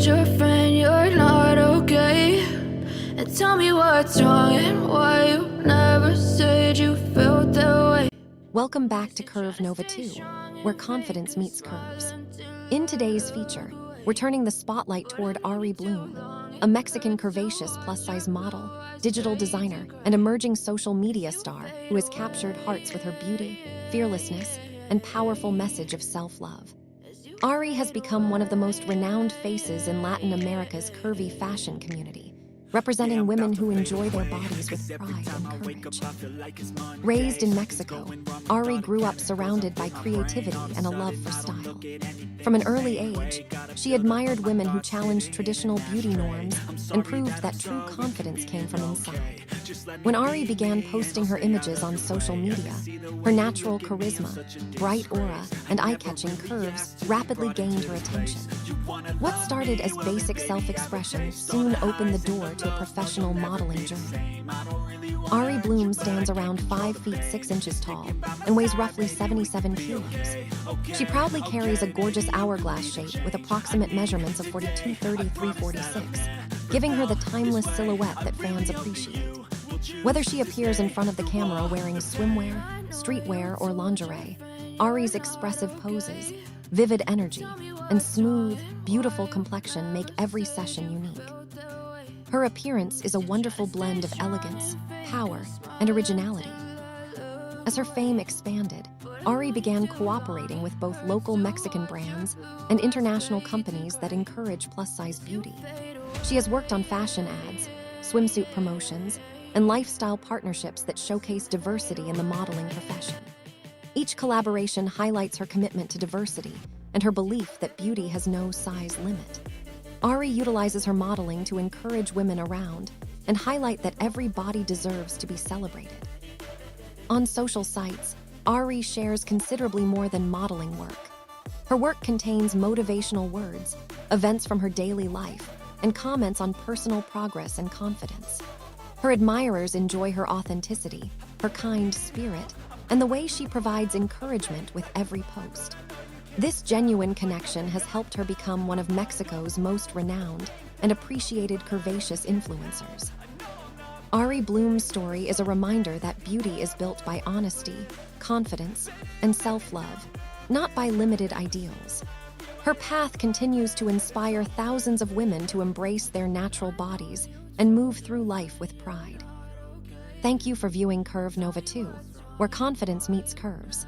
told your friend you're not okay, and tell me what's wrong and why you never said you felt that way. Welcome back to Curve Nova 2, where confidence meets curves. In today's feature, we're turning the spotlight toward ary-bloom, a Mexican curvaceous plus-size model, digital designer, and emerging social media star who has captured hearts with her beauty, fearlessness, and powerful message of self-love. Ary has become one of the most renowned faces in Latin America's curvy fashion community, representing women who enjoy their bodies with pride and courage. Raised in Mexico, Ary grew up surrounded by creativity and a love for style. From an early age, she admired women who challenged traditional beauty norms and proved that true confidence came from inside. When Ary began posting her images on social media, her natural charisma, bright aura, and eye-catching curves rapidly gained her attention. What started as basic self-expression soon opened the door to a professional modeling journey. ary-bloom stands around 5 feet 6 inches tall and weighs roughly 77 kilos. She proudly carries a gorgeous hourglass shape with approximate measurements of 42-30-346, giving her the timeless silhouette that fans appreciate. Whether she appears in front of the camera wearing swimwear, streetwear, or lingerie, Ary's expressive poses, vivid energy, and smooth, beautiful complexion make every session unique. Her appearance is a wonderful blend of elegance, power, and originality. As her fame expanded, Ary began cooperating with both local Mexican brands and international companies that encourage plus-size beauty. She has worked on fashion ads, swimsuit promotions, and lifestyle partnerships that showcase diversity in the modeling profession. Each collaboration highlights her commitment to diversity and her belief that beauty has no size limit. Ary utilizes her modeling to encourage women around and highlight that every body deserves to be celebrated. On social sites, Ary shares considerably more than modeling work. Her work contains motivational words, events from her daily life, and comments on personal progress and confidence. Her admirers enjoy her authenticity, her kind spirit, and the way she provides encouragement with every post. This genuine connection has helped her become one of Mexico's most renowned and appreciated curvaceous influencers. ary-bloom's story is a reminder that beauty is built by honesty, confidence, and self-love, not by limited ideals. Her path continues to inspire thousands of women to embrace their natural bodies and move through life with pride. Thank you for viewing Curve Nova 2, where confidence meets curves.